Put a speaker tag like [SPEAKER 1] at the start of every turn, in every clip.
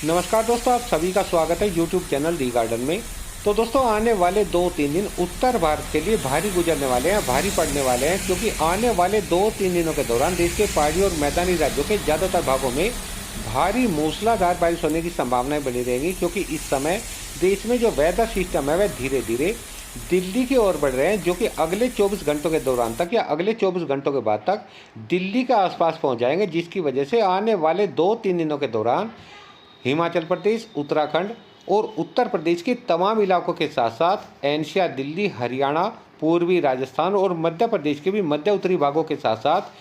[SPEAKER 1] नमस्कार दोस्तों, आप सभी का स्वागत है YouTube चैनल दी गार्डन में। तो दोस्तों, आने वाले 2-3 दिन उत्तर भारत के लिए भारी गुजरने वाले हैं, भारी पड़ने वाले हैं, क्योंकि आने वाले 2-3 दिनों के दौरान देश के पहाड़ी और मैदानी राज्यों के ज़्यादातर भागों में भारी मूसलाधार बारिश होने की संभावनाएं बनी रहेंगी। क्योंकि इस समय देश में जो वेदर सिस्टम है वह धीरे धीरे दिल्ली की ओर बढ़ रहे हैं, जो कि अगले 24 घंटों के दौरान तक या अगले 24 घंटों के बाद तक दिल्ली के आसपास पहुंच जाएंगे, जिसकी वजह से आने वाले 2-3 दिनों के दौरान हिमाचल प्रदेश, उत्तराखंड और उत्तर प्रदेश के तमाम इलाकों के साथ साथ एनसीआर, दिल्ली, हरियाणा, पूर्वी राजस्थान और मध्य प्रदेश के भी मध्य उत्तरी भागों के साथ साथ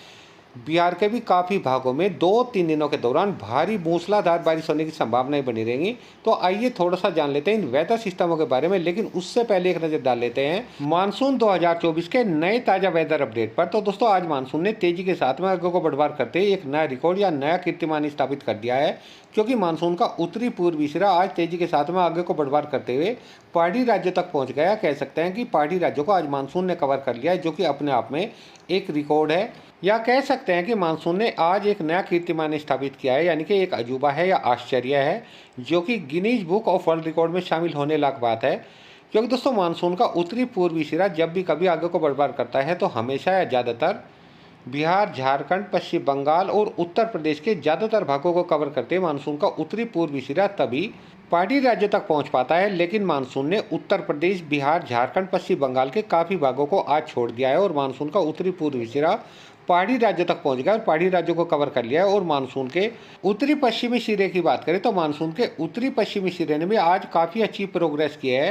[SPEAKER 1] बिहार के भी काफ़ी भागों में 2-3 दिनों के दौरान भारी मूसलाधार बारिश होने की संभावनाएं बनी रहेंगी। तो आइए थोड़ा सा जान लेते हैं इन वेदर सिस्टमों के बारे में, लेकिन उससे पहले एक नज़र डाल लेते हैं मानसून 2024 के नए ताज़ा वेदर अपडेट पर। तो दोस्तों, आज मानसून ने तेजी के साथ में आगे को बढ़वार करते हुए एक नया रिकॉर्ड या नया कीर्तिमान स्थापित कर दिया है, क्योंकि मानसून का उत्तरी पूर्वी सिरा आज तेजी के साथ में आगे को बढ़वार करते हुए पहाड़ी राज्यों तक पहुंच गया। कह सकते हैं कि पहाड़ी राज्यों को आज मानसून ने कवर कर लिया है, जो कि अपने आप में एक रिकॉर्ड है, या कह सकते हैं कि मानसून ने आज एक नया कीर्तिमान स्थापित किया है, यानी कि एक अजूबा है या आश्चर्य है, जो कि Guinness book of world record में शामिल होने लायक बात है। क्योंकि दोस्तों, मानसून का उत्तरी पूर्वी सिरा जब भी कभी आगे को बढ़वार करता है तो हमेशा या ज़्यादातर बिहार, झारखंड, पश्चिम बंगाल और उत्तर प्रदेश के ज़्यादातर भागों को कवर करते मानसून का उत्तरी पूर्वी सिरा तभी पहाड़ी राज्यों तक पहुंच पाता है। लेकिन मानसून ने उत्तर प्रदेश, बिहार, झारखंड, पश्चिम बंगाल के काफ़ी भागों को आज छोड़ दिया है और मानसून का उत्तरी पूर्वी सिरा पहाड़ी राज्यों तक पहुंच गया और पहाड़ी राज्यों को कवर कर लिया है। और मानसून के उत्तरी पश्चिमी सिरे की बात करें तो मानसून के उत्तरी पश्चिमी सिरे ने भी आज काफ़ी अच्छी प्रोग्रेस की है।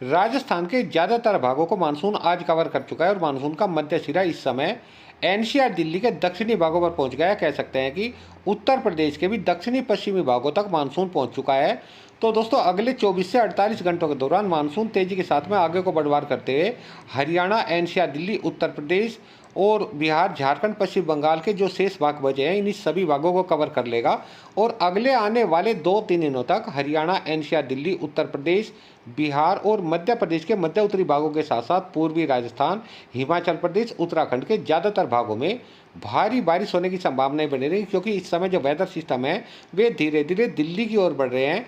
[SPEAKER 1] राजस्थान के ज़्यादातर भागों को मानसून आज कवर कर चुका है और मानसून का मध्य सिरा इस समय एनसीआर, दिल्ली के दक्षिणी भागों पर पहुंच गया है। कह सकते हैं कि उत्तर प्रदेश के भी दक्षिणी पश्चिमी भागों तक मानसून पहुंच चुका है। तो दोस्तों, अगले 24 से 48 घंटों के दौरान मानसून तेजी के साथ में आगे को बढ़वार करते हुए हरियाणा, एनसीआर, दिल्ली, उत्तर प्रदेश और बिहार, झारखंड, पश्चिम बंगाल के जो शेष भाग बचे हैं इन सभी भागों को कवर कर लेगा। और अगले आने वाले 2-3 दिनों तक हरियाणा, एनसीआर, दिल्ली, उत्तर प्रदेश, बिहार और मध्य प्रदेश के मध्य उत्तरी भागों के साथ साथ पूर्वी राजस्थान, हिमाचल प्रदेश, उत्तराखंड के ज़्यादातर भागों में भारी बारिश होने की संभावनाएं बनी रही, क्योंकि इस समय जो वेदर सिस्टम है वे धीरे धीरे दिल्ली की ओर बढ़ रहे हैं,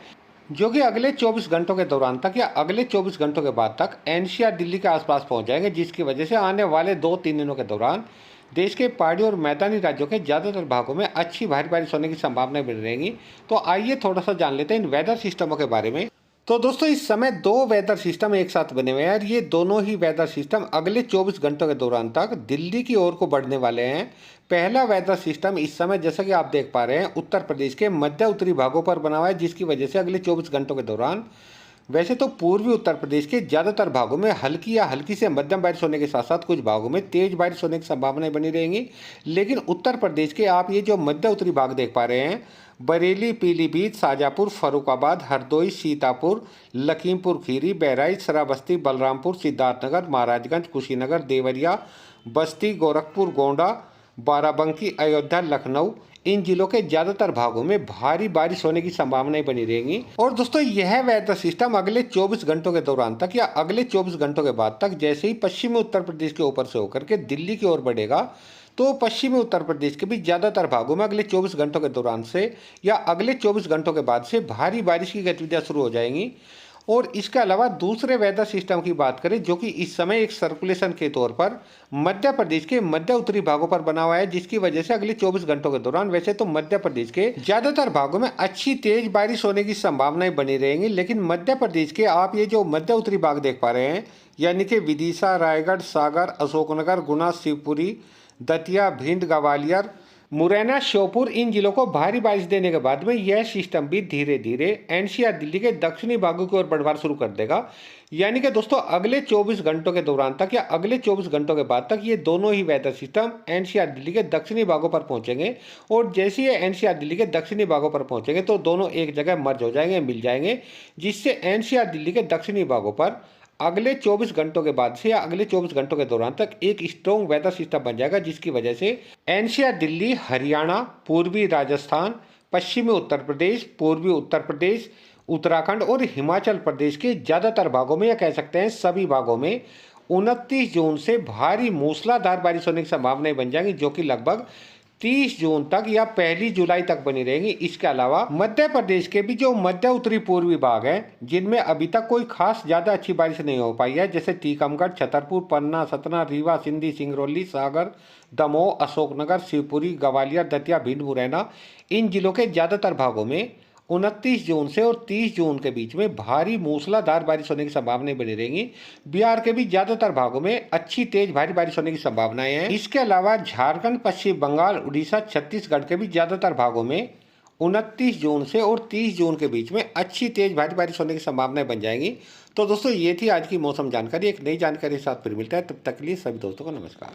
[SPEAKER 1] जो कि अगले 24 घंटों के दौरान तक या अगले 24 घंटों के बाद तक एनसीआर, दिल्ली के आसपास पहुंच जाएंगे, जिसकी वजह से आने वाले 2-3 दिनों के दौरान देश के पहाड़ी और मैदानी राज्यों के ज़्यादातर भागों में अच्छी भारी बारिश होने की संभावनाएं बनी रहेंगी। तो आइए थोड़ा सा जान लेते हैं इन वेदर सिस्टमों के बारे में। तो दोस्तों, इस समय 2 वेदर सिस्टम एक साथ बने हुए हैं और ये दोनों ही वेदर सिस्टम अगले 24 घंटों के दौरान तक दिल्ली की ओर को बढ़ने वाले हैं। पहला वेदर सिस्टम इस समय, जैसा कि आप देख पा रहे हैं, उत्तर प्रदेश के मध्य उत्तरी भागों पर बना हुआ है, जिसकी वजह से अगले 24 घंटों के दौरान वैसे तो पूर्वी उत्तर प्रदेश के ज़्यादातर भागों में हल्की या हल्की से मध्यम बारिश होने के साथ साथ कुछ भागों में तेज बारिश होने की संभावनाएं बनी रहेंगी। लेकिन उत्तर प्रदेश के आप ये जो मध्य उत्तरी भाग देख पा रहे हैं, बरेली, पीलीभीत, शाजापुर, फर्रुखाबाद, हरदोई, सीतापुर, लखीमपुर खीरी, बहराइच, श्रावस्ती, बलरामपुर, सिद्धार्थनगर, महाराजगंज, कुशीनगर, देवरिया, बस्ती, गोरखपुर, गोंडा, बाराबंकी, अयोध्या, लखनऊ, इन जिलों के ज्यादातर भागों में भारी बारिश होने की संभावनाएं बनी रहेंगी। और दोस्तों, यह वेदर सिस्टम अगले 24 घंटों के दौरान तक या अगले 24 घंटों के बाद तक जैसे ही पश्चिमी उत्तर प्रदेश के ऊपर से होकर के दिल्ली की ओर बढ़ेगा, तो पश्चिमी उत्तर प्रदेश के भी ज़्यादातर भागों में अगले 24 घंटों के दौरान से या अगले 24 घंटों के बाद से भारी बारिश की गतिविधियां शुरू हो जाएंगी। और इसके अलावा दूसरे वेदर सिस्टम की बात करें, जो कि इस समय एक सर्कुलेशन के तौर पर मध्य प्रदेश के मध्य उत्तरी भागों पर बना हुआ है, जिसकी वजह से अगले 24 घंटों के दौरान वैसे तो मध्य प्रदेश के ज़्यादातर भागों में अच्छी तेज बारिश होने की संभावनाएं बनी रहेंगी। लेकिन मध्य प्रदेश के आप ये जो मध्य उत्तरी भाग देख पा रहे हैं, यानी कि विदिशा, रायगढ़, सागर, अशोकनगर, गुना, शिवपुरी, दतिया, भिंड, ग्वालियर, मुरैना, श्योपुर, इन जिलों को भारी बारिश देने के बाद में यह सिस्टम भी धीरे धीरे एनसीआर, दिल्ली के दक्षिणी भागों की ओर बढ़वार शुरू कर देगा। यानी कि दोस्तों, अगले 24 घंटों के दौरान तक या अगले 24 घंटों के बाद तक ये दोनों ही वेदर सिस्टम एनसीआर, दिल्ली के दक्षिणी भागों पर पहुंचेंगे। और जैसे ये एनसीआर, दिल्ली के दक्षिणी भागों पर पहुंचेंगे तो दोनों एक जगह मर्ज हो जाएंगे, मिल जाएंगे, जिससे एनसीआर, दिल्ली के दक्षिणी भागों पर अगले 24 घंटों के बाद से या अगले 24 घंटों के दौरान तक एक स्ट्रॉन्ग वेदर सिस्टम बन जाएगा, जिसकी वजह से एनसीआर, दिल्ली, हरियाणा, पूर्वी राजस्थान, पश्चिमी उत्तर प्रदेश, पूर्वी उत्तर प्रदेश, उत्तराखंड और हिमाचल प्रदेश के ज़्यादातर भागों में, या कह सकते हैं सभी भागों में, 29 जून से भारी मूसलाधार बारिश होने की संभावनाएं बन जाएंगी, जो कि लगभग 30 जून तक या 1 जुलाई तक बनी रहेंगी। इसके अलावा मध्य प्रदेश के भी जो मध्य उत्तरी पूर्वी भाग है, जिनमें अभी तक कोई खास ज्यादा अच्छी बारिश नहीं हो पाई है, जैसे टीकमगढ़, छतरपुर, पन्ना, सतना, रीवा, सिंधी, सिंगरौली, सागर, दमोह, अशोकनगर, शिवपुरी, ग्वालियर, दतिया, भिंड, मुरैना, इन जिलों के ज्यादातर भागों में 29 जून से और 30 जून के बीच में भारी मूसलाधार बारिश होने की संभावनाएं बनी रहेंगी। बिहार के भी ज्यादातर भागों में अच्छी तेज भारी बारिश होने की संभावनाएं हैं। इसके अलावा झारखंड, पश्चिम बंगाल, उड़ीसा, छत्तीसगढ़ के भी ज्यादातर भागों में 29 जून से और 30 जून के बीच में अच्छी तेज भारी बारिश होने की संभावनाएं बन जाएंगी। तो दोस्तों, ये थी आज की मौसम जानकारी। एक नई जानकारी के साथ फिर मिलता है, तब तक के लिए सभी दोस्तों को नमस्कार।